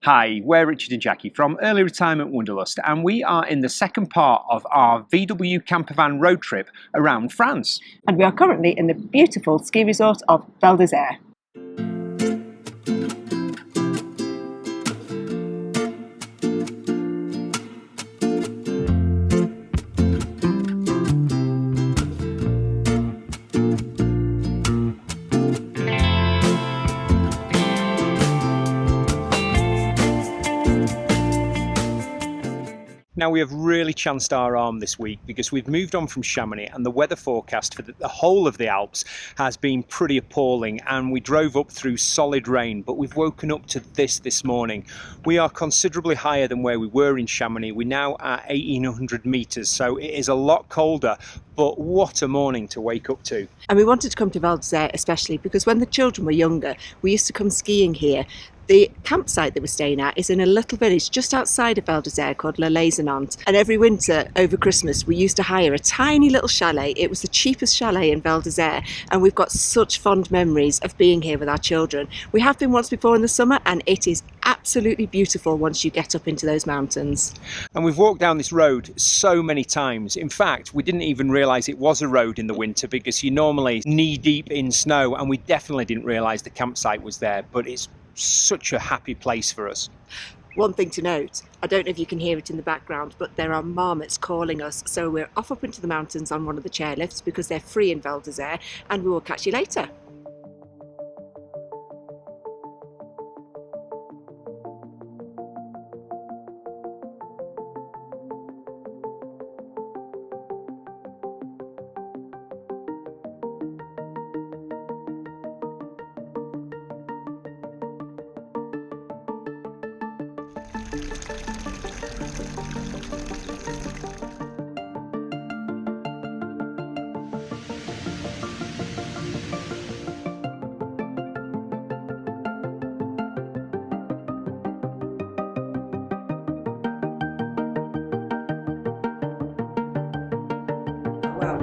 Hi, we're Richard and Jackie from Early Retirement Wanderlust, and we are in the second part of our VW campervan road trip around France. And we are currently in the beautiful ski resort of Val d'Isere. Now, we have really chanced our arm this week because we've moved on from Chamonix, and the weather forecast for the whole of the Alps has been pretty appalling, and we drove up through solid rain, but we've woken up to this morning. We are considerably higher than where we were in Chamonix. We're now at 1800 metres, so it is a lot colder, but what a morning to wake up to. And we wanted to come to Val d'Isere especially because when the children were younger, we used to come skiing here. The campsite that we're staying at is in a little village just outside of Val d'Isere called Le Laisannant. And every winter over Christmas, we used to hire a tiny little chalet. It was the cheapest chalet in Val d'Isere, and we've got such fond memories of being here with our children. We have been once before in the summer, and it is absolutely beautiful once you get up into those mountains. And we've walked down this road so many times. In fact, we didn't even realise it was a road in the winter because you're normally knee deep in snow, and we definitely didn't realise the campsite was there, but it's such a happy place for us. One thing to note, I don't know if you can hear it in the background, but there are marmots calling us, so we're off up into the mountains on one of the chairlifts because they're free in Val d'Isere, and we will catch you later.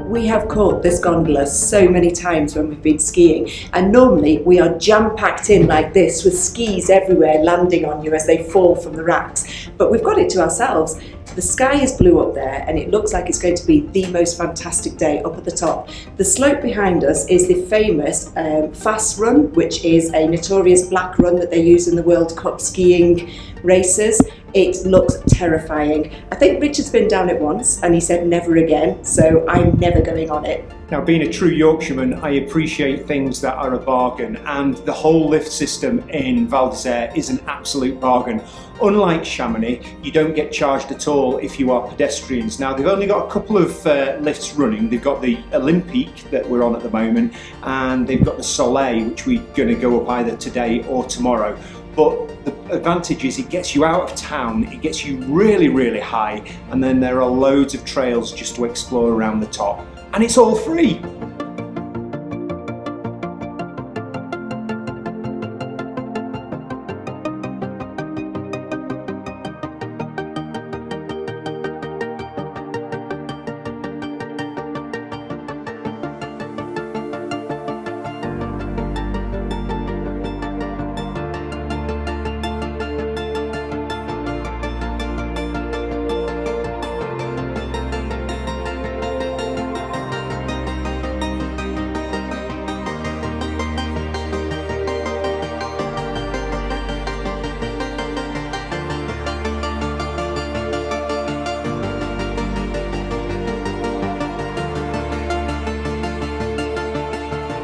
We have caught this gondola so many times when we've been skiing, and normally we are jam-packed in like this with skis everywhere landing on you as they fall from the racks, but we've got it to ourselves. The sky is blue up there and it looks like it's going to be the most fantastic day up at the top. The slope behind us is the famous fast run, which is a notorious black run that they use in the World Cup skiing races. It looks terrifying. I think Richard's been down it once and he said never again, so I'm never going on it. Now, being a true Yorkshireman, I appreciate things that are a bargain, and the whole lift system in Val d'Isere is an absolute bargain. Unlike Chamonix, you don't get charged at all if you are pedestrians. Now, they've only got a couple of lifts running. They've got the Olympique that we're on at the moment, and they've got the Soleil, which we're going to go up either today or tomorrow. But the advantage is it gets you out of town, it gets you really, really high, and then there are loads of trails just to explore around the top. And it's all free.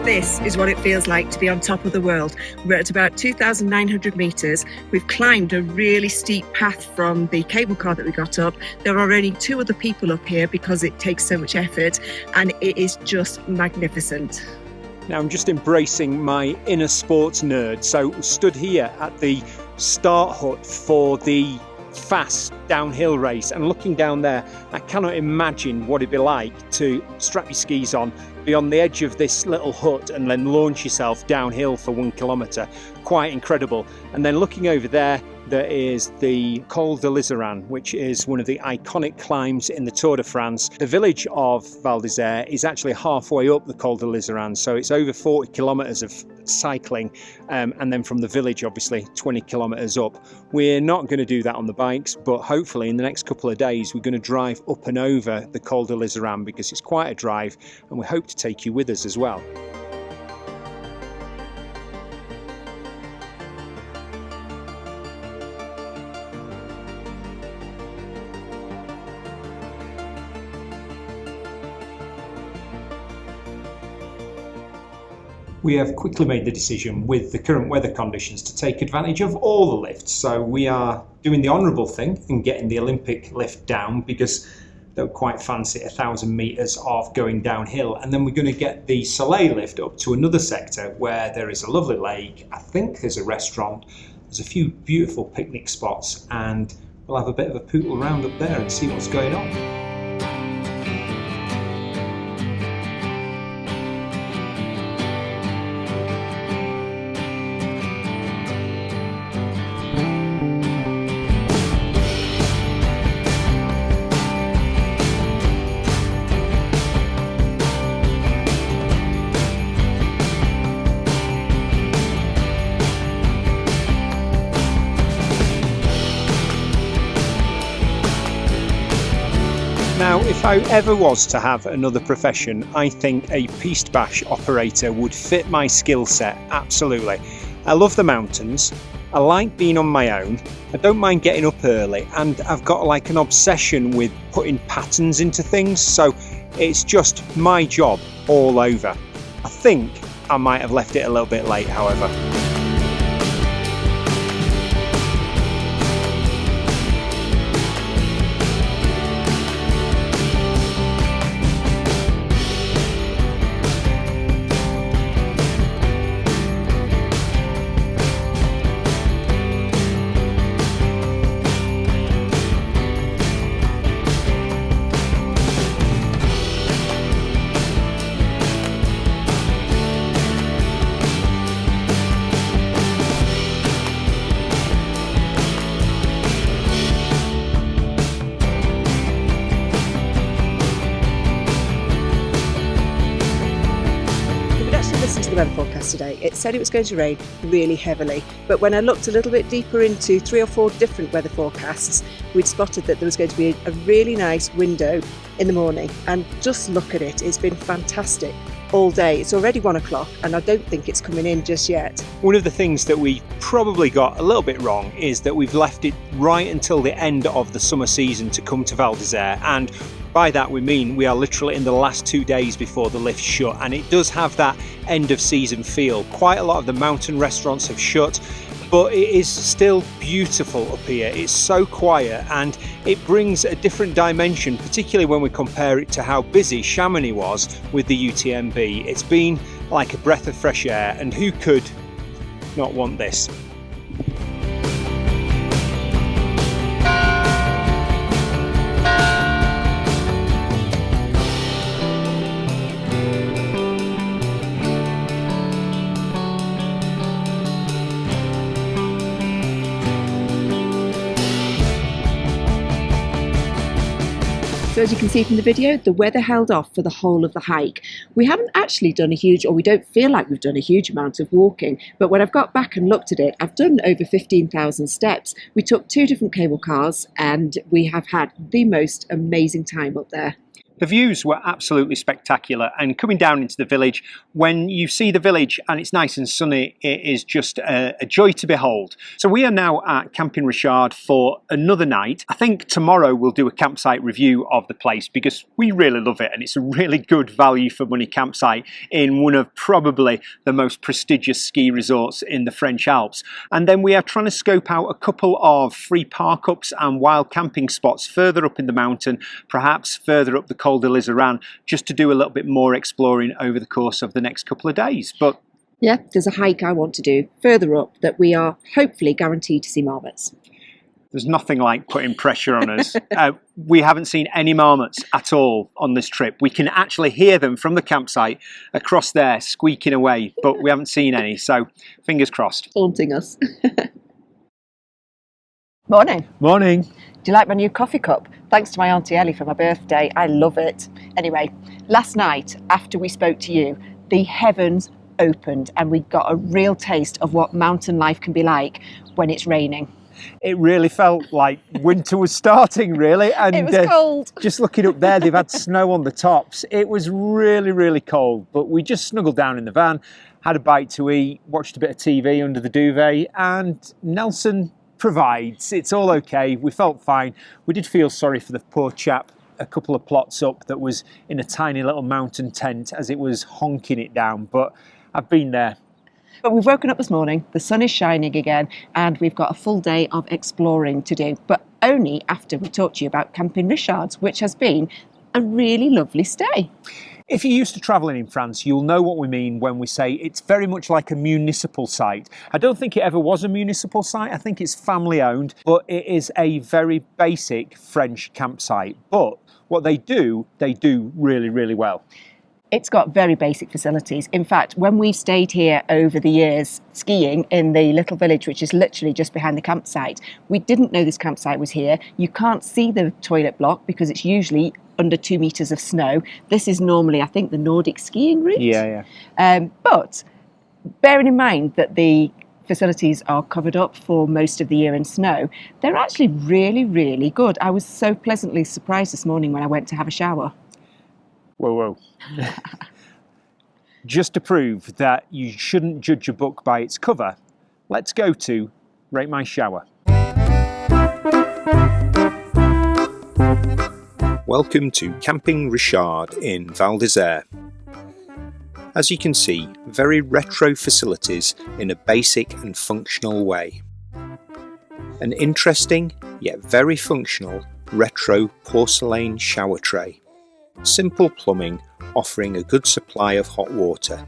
This is what it feels like to be on top of the world. We're at about 2,900 metres. We've climbed a really steep path from the cable car that we got up. There are only 2 other people up here because it takes so much effort, and it is just magnificent. Now, I'm just embracing my inner sports nerd. So stood here at the start hut for the fast downhill race, and looking down there, I cannot imagine what it'd be like to strap your skis on, be on the edge of this little hut and then launch yourself downhill for 1 kilometre. Quite incredible. And then looking over there, there is the Col du L'Iseran, which is one of the iconic climbs in the Tour de France. The village of Val d'Isère is actually halfway up the Col du L'Iseran, so it's over 40 kilometres of cycling, and then from the village, obviously 20 kilometres up. We're not going to do that on the bikes, but hopefully in the next couple of days we're going to drive up and over the Col du L'Iseran, because it's quite a drive, and we hope to take you with us as well. We have quickly made the decision with the current weather conditions to take advantage of all the lifts. So we are doing the honourable thing and getting the Olympic lift down, because they're quite fancy 1,000 metres of going downhill. And then we're going to get the Soleil lift up to another sector where there is a lovely lake. I think there's a restaurant, there's a few beautiful picnic spots, and we'll have a bit of a pootle around up there and see what's going on. Now, if I ever was to have another profession, I think a piste bash operator would fit my skill set absolutely. I love the mountains, I like being on my own, I don't mind getting up early, and I've got like an obsession with putting patterns into things, so it's just my job all over. I think I might have left it a little bit late, however. Listen to the weather forecast today. It said it was going to rain really heavily, but when I looked a little bit deeper into 3 or 4 different weather forecasts, we'd spotted that there was going to be a really nice window in the morning, and just look at it, it's been fantastic all day. It's already 1 o'clock and I don't think it's coming in just yet. One of the things that we probably got a little bit wrong is that we've left it right until the end of the summer season to come to Val d'Isère, and by that we mean we are literally in the last 2 days before the lift shut, and it does have that end of season feel. Quite a lot of the mountain restaurants have shut, but it is still beautiful up here. It's so quiet and it brings a different dimension, particularly when we compare it to how busy Chamonix was with the UTMB. It's been like a breath of fresh air, and who could not want this? So as you can see from the video, the weather held off for the whole of the hike. We haven't actually done a huge, or we don't feel like we've done a huge amount of walking, but when I've got back and looked at it, I've done over 15,000 steps. We took 2 different cable cars and we have had the most amazing time up there. The views were absolutely spectacular, and coming down into the village, when you see the village and it's nice and sunny, it is just a joy to behold. So we are now at Camping Richard for another night. I think tomorrow we'll do a campsite review of the place because we really love it, and it's a really good value for money campsite in one of probably the most prestigious ski resorts in the French Alps. And then we are trying to scope out a couple of free park ups and wild camping spots further up in the mountain, perhaps further up the Col du L'Iseran, just to do a little bit more exploring over the course of the next couple of days. But yeah, there's a hike I want to do further up that we are hopefully guaranteed to see marmots. There's nothing like putting pressure on us. We haven't seen any marmots at all on this trip. We can actually hear them from the campsite across there squeaking away, but we haven't seen any, so fingers crossed. Haunting us. Morning. Morning. Do you like my new coffee cup? Thanks to my Auntie Ellie for my birthday. I love it. Anyway, last night, after we spoke to you, the heavens opened and we got a real taste of what mountain life can be like when it's raining. It really felt like winter was starting, really. And It was cold. Just looking up there, they've had snow on the tops. It was really, really cold. But we just snuggled down in the van, had a bite to eat, watched a bit of TV under the duvet, and Nelson provides. It's all okay. We felt fine. We did feel sorry for the poor chap a couple of plots up that was in a tiny little mountain tent as it was honking it down. But I've been there. But we've woken up this morning, the sun is shining again, and we've got a full day of exploring to do, but only after we talked to you about Camping Richard's, which has been a really lovely stay. If you're used to travelling in France, you'll know what we mean when we say it's very much like a municipal site. I don't think it ever was a municipal site. I think it's family owned, but it is a very basic French campsite. But what they do really, really well. It's got very basic facilities. In fact, when we've stayed here over the years skiing in the little village, which is literally just behind the campsite, we didn't know this campsite was here. You can't see the toilet block because it's usually under 2 metres of snow. This is normally, I think, the Nordic skiing route. Yeah. But bearing in mind that the facilities are covered up for most of the year in snow, they're actually really, really good. I was so pleasantly surprised this morning when I went to have a shower. Whoa. Just to prove that you shouldn't judge a book by its cover, let's go to Rate My Shower. Welcome to Camping Richard in Val d'Isere. As you can see, very retro facilities in a basic and functional way. An interesting, yet very functional, retro porcelain shower tray. Simple plumbing offering a good supply of hot water.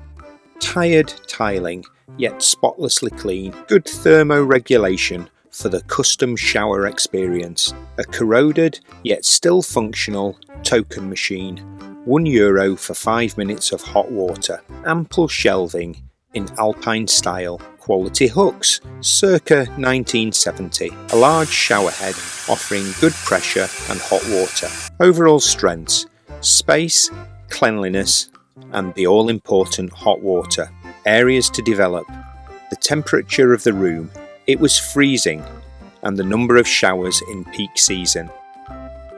Tired tiling, yet spotlessly clean. Good thermoregulation for the custom shower experience. A corroded, yet still functional, token machine. €1 for 5 minutes of hot water. Ample shelving in alpine style. Quality hooks, circa 1970. A large shower head offering good pressure and hot water. Overall strengths, space, cleanliness, and the all-important hot water. Areas to develop. The temperature of the room, it was freezing, and the number of showers in peak season.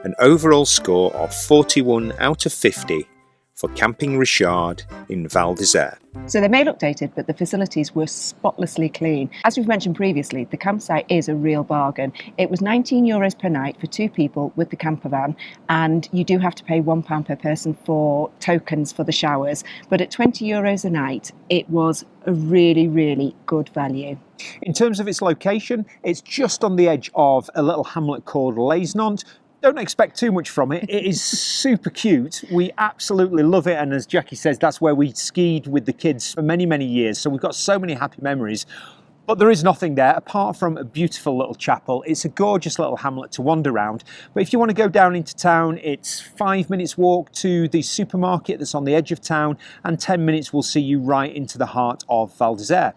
An overall score of 41 out of 50 for Camping Richard in Val d'Isere. So they may look dated, but the facilities were spotlessly clean. As we've mentioned previously, the campsite is a real bargain. It was €19 per night for 2 people with the campervan, and you do have to pay £1 per person for tokens for the showers. But at €20 a night, it was a really, really good value. In terms of its location, it's just on the edge of a little hamlet called Les Nantes. Don't expect too much from it. It is super cute. We absolutely love it. And as Jackie says, that's where we skied with the kids for many, many years. So we've got so many happy memories. But there is nothing there apart from a beautiful little chapel. It's a gorgeous little hamlet to wander around. But if you want to go down into town, it's 5 minutes walk to the supermarket that's on the edge of town, and 10 minutes will see you right into the heart of Val d'Isere.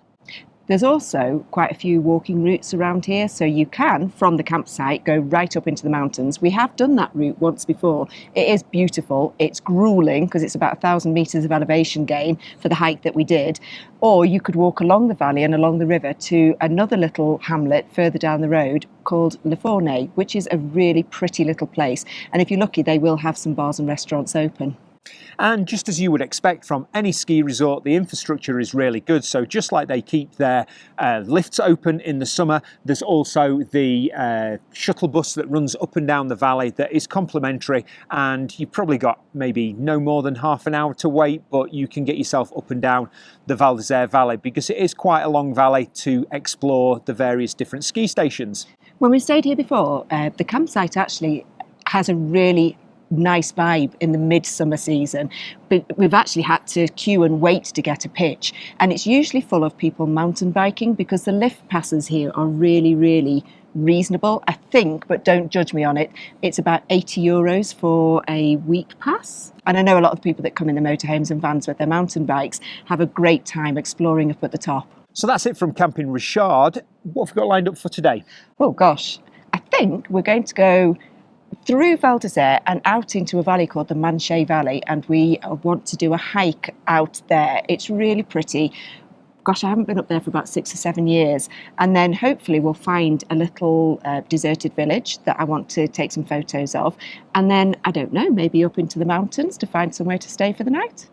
There's also quite a few walking routes around here, so you can, from the campsite, go right up into the mountains. We have done that route once before. It is beautiful. It's grueling because it's about 1,000 metres of elevation gain for the hike that we did. Or you could walk along the valley and along the river to another little hamlet further down the road called Le Fournet, which is a really pretty little place. And if you're lucky, they will have some bars and restaurants open. And just as you would expect from any ski resort, the infrastructure is really good. So just like they keep their lifts open in the summer, there's also the shuttle bus that runs up and down the valley that is complimentary, and you've probably got maybe no more than half an hour to wait, but you can get yourself up and down the Val d'Isere Valley because it is quite a long valley to explore the various different ski stations. When we stayed here before, the campsite actually has a really nice vibe in the midsummer season, but we've actually had to queue and wait to get a pitch, and it's usually full of people mountain biking because the lift passes here are really, really reasonable, I think, but don't judge me on it. It's about €80 for a week pass, and I know a lot of the people that come in the motorhomes and vans with their mountain bikes have a great time exploring up at the top. So that's it from Camping Richard. What have we got lined up for today? Oh gosh, think we're going to go through Val d'Isere and out into a valley called the Manche Valley, and we want to do a hike out there. It's really pretty. Gosh, I haven't been up there for about 6 or 7 years. And then hopefully we'll find a little deserted village that I want to take some photos of. And then, I don't know, maybe up into the mountains to find somewhere to stay for the night.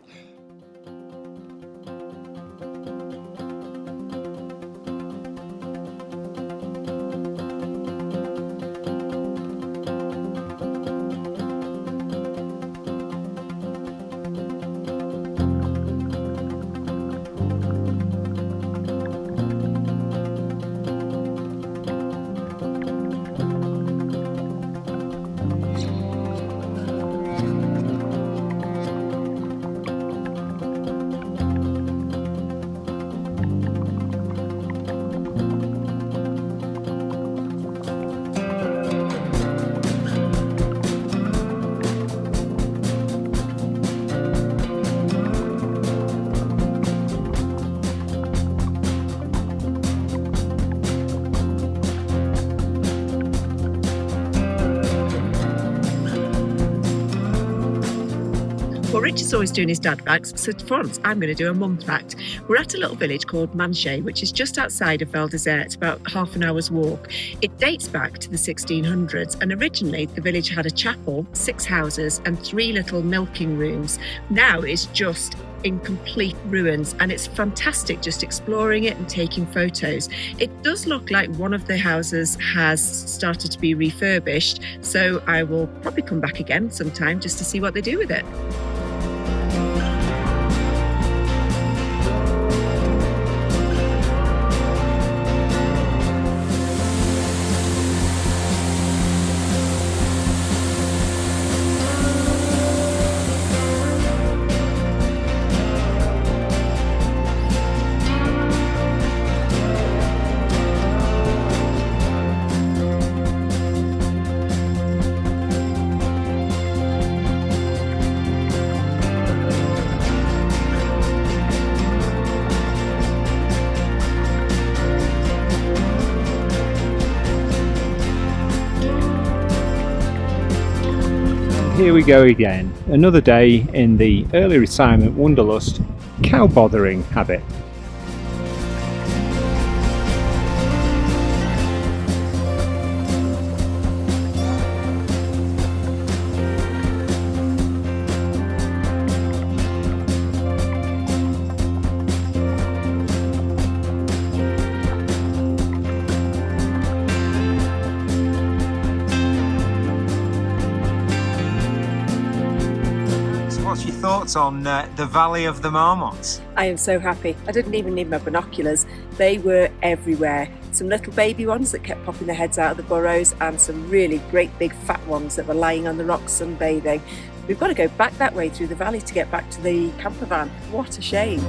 Well, Rich is always doing his dad facts, so for once I'm going to do a mum fact. We're at a little village called Manche, which is just outside of Val d'Isere. It's about half an hour's walk. It dates back to the 1600s, and originally the village had a chapel, 6 houses and 3 little milking rooms. Now it's just in complete ruins, and it's fantastic just exploring it and taking photos. It does look like one of the houses has started to be refurbished, so I will probably come back again sometime just to see what they do with it. Here we go again, another day in the early retirement wanderlust cow bothering habit. What's your thoughts on the Valley of the Marmots? I am so happy. I didn't even need my binoculars. They were everywhere. Some little baby ones that kept popping their heads out of the burrows, and some really great big fat ones that were lying on the rocks sunbathing. We've got to go back that way through the valley to get back to the campervan. What a shame.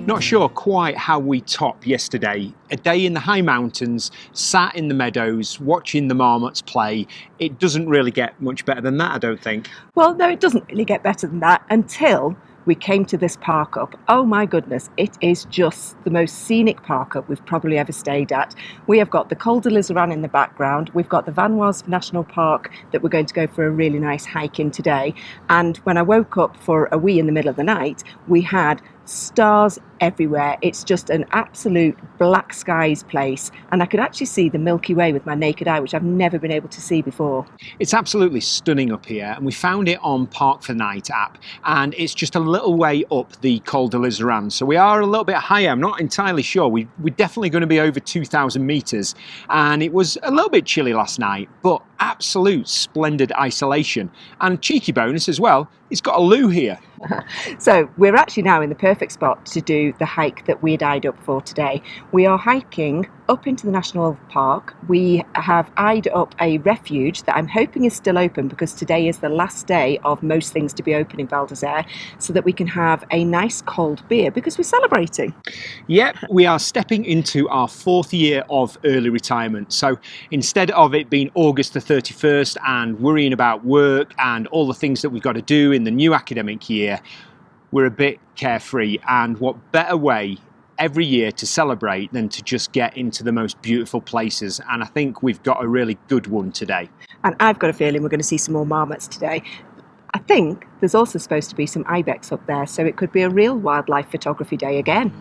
Not sure quite how we top yesterday. A day in the high mountains, sat in the meadows, watching the marmots play. It doesn't really get much better than that, I don't think. Well, no, it doesn't really get better than that until we came to this park up. Oh my goodness, it is just the most scenic park up we've probably ever stayed at. We have got the Col du L'Iseran in the background. We've got the Vanoise National Park that we're going to go for a really nice hike in today. And when I woke up for a wee in the middle of the night, we had stars everywhere. It's just an absolute black skies place, and I could actually see the Milky Way with my naked eye, which I've never been able to see before. It's absolutely stunning up here, and we found it on Park for Night app, and it's just a little way up the Col du L'Iseran, so we are a little bit higher. I'm not entirely sure. We're definitely going to be over 2,000 metres, and it was a little bit chilly last night, but absolute splendid isolation. And cheeky bonus as well, it's got a loo here. So we're actually now in the perfect spot to do the hike that we'd eyed up for today. We are hiking up into the National Park. We have eyed up a refuge that I'm hoping is still open, because today is the last day of most things to be open in Val d'Isere, so that we can have a nice cold beer because we're celebrating. Yep, we are stepping into our 4th year of early retirement. So instead of it being August the 31st and worrying about work and all the things that we've got to do in the new academic year, we're a bit carefree, and what better way every year to celebrate than to just get into the most beautiful places, and I think we've got a really good one today. And I've got a feeling we're going to see some more marmots today. I think there's also supposed to be some ibex up there, so it could be a real wildlife photography day again.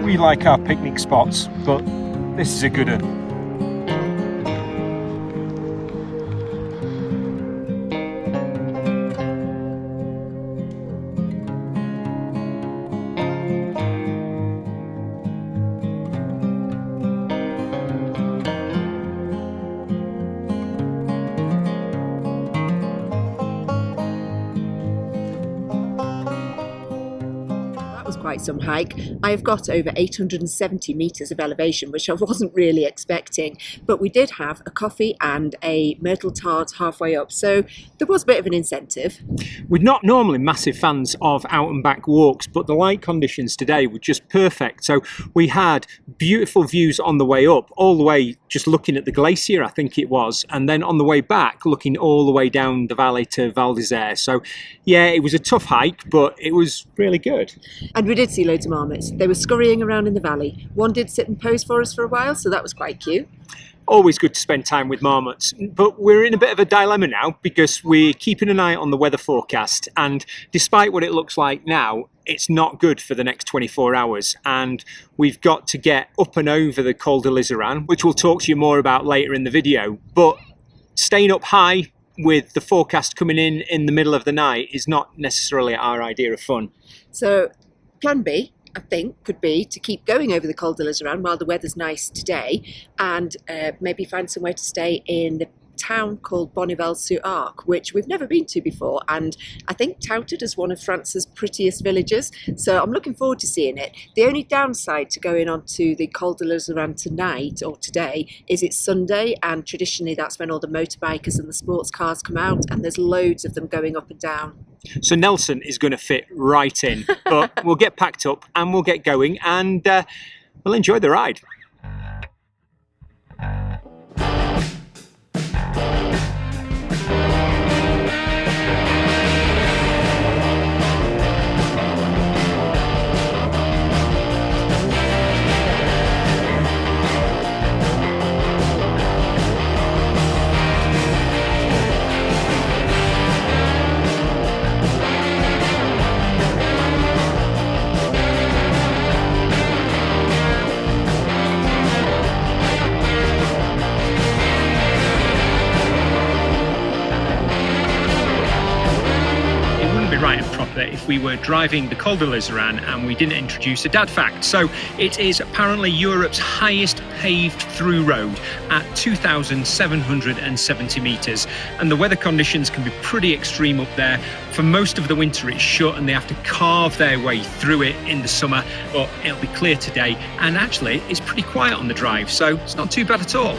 We like our picnic spots, but this is a good one. Quite some hike. I've got over 870 metres of elevation, which I wasn't really expecting, but we did have a coffee and a myrtle tart halfway up, so there was a bit of an incentive. We're not normally massive fans of out and back walks, but the light conditions today were just perfect. So we had beautiful views on the way up, all the way just looking at the glacier, I think it was, and then on the way back looking all the way down the valley to Val d'Isere. So yeah, it was a tough hike, but it was really good. And we did see loads of marmots. They were scurrying around in the valley. One did sit and pose for us for a while, so that was quite cute. Always good to spend time with marmots, but we're in a bit of a dilemma now because we're keeping an eye on the weather forecast, and despite what it looks like now, it's not good for the next 24 hours, and we've got to get up and over the Col du L'Iseran, which we'll talk to you more about later in the video. But staying up high with the forecast coming in the middle of the night is not necessarily our idea of fun. So plan B, I think, could be to keep going over the Col du L'Iseran while the weather's nice today, and maybe find somewhere to stay in the town called Bonneval-sur-Arc, which we've never been to before, and I think touted as one of France's prettiest villages, so I'm looking forward to seeing it. The only downside to going on to the Col du L'Iseran tonight or today is it's Sunday, and traditionally that's when all the motorbikers and the sports cars come out, and there's loads of them going up and down. So Nelson is going to fit right in, but we'll get packed up and we'll get going, and we'll enjoy the ride. be right and proper if we were driving the Col du L'Iseran and we didn't introduce a dad fact. So it is apparently Europe's highest paved through road at 2,770 metres, and the weather conditions can be pretty extreme up there. For most of the winter it's shut and they have to carve their way through it in the summer, but it'll be clear today, and actually it's pretty quiet on the drive, so it's not too bad at all.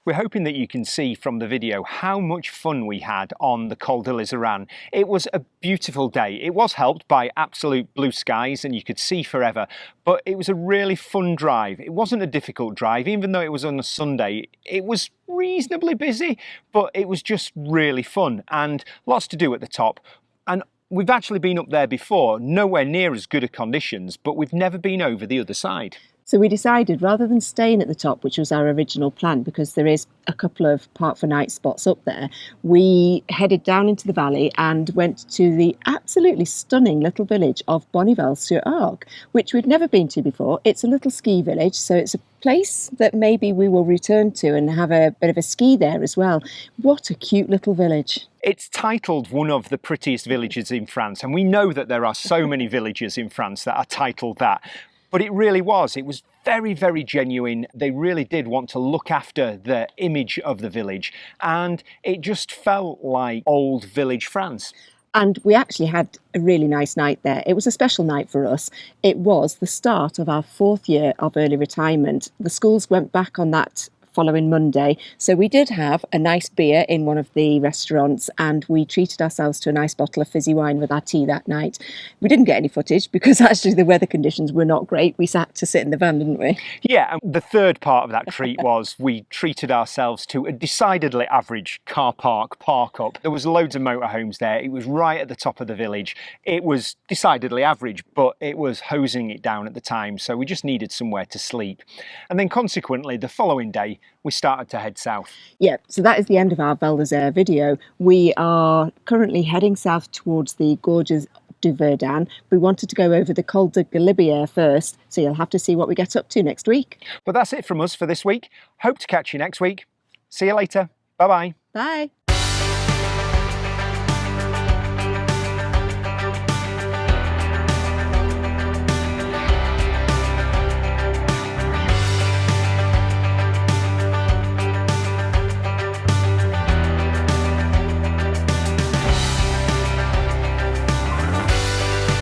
We're hoping that you can see from the video how much fun we had on the Col du L'Iseran. It was a beautiful day. It was helped by absolute blue skies and you could see forever, but it was a really fun drive. It wasn't a difficult drive, even though it was on a Sunday. It was reasonably busy, but it was just really fun and lots to do at the top. And we've actually been up there before, nowhere near as good a conditions, but we've never been over the other side. So we decided, rather than staying at the top, which was our original plan, because there is a couple of park for night spots up there, we headed down into the valley and went to the absolutely stunning little village of Bonneval-sur-Arc, which we'd never been to before. It's a little ski village, so it's a place that maybe we will return to and have a bit of a ski there as well. What a cute little village. It's titled one of the prettiest villages in France, and we know that there are so many villages in France that are titled that. But it really was. It was very, very genuine. They really did want to look after the image of the village, and it just felt like old village France. And we actually had a really nice night there. It was a special night for us. It was the start of our 4th year of early retirement. The schools went back on that following Monday. So we did have a nice beer in one of the restaurants and we treated ourselves to a nice bottle of fizzy wine with our tea that night. We didn't get any footage because actually the weather conditions were not great. We had to sit in the van, didn't we? Yeah, and the third part of that treat was we treated ourselves to a decidedly average car park up. There was loads of motorhomes there. It was right at the top of the village. It was decidedly average, but it was hosing it down at the time, so we just needed somewhere to sleep. And then consequently, the following day, we started to head south. Yeah, so that is the end of our Val d'Isère video. We are currently heading south towards the gorges du Verdun. We wanted to go over the Col du L'Iseran first, so you'll have to see what we get up to next week. But that's it from us for this week. Hope to catch you next week. See you later. Bye-bye. Bye.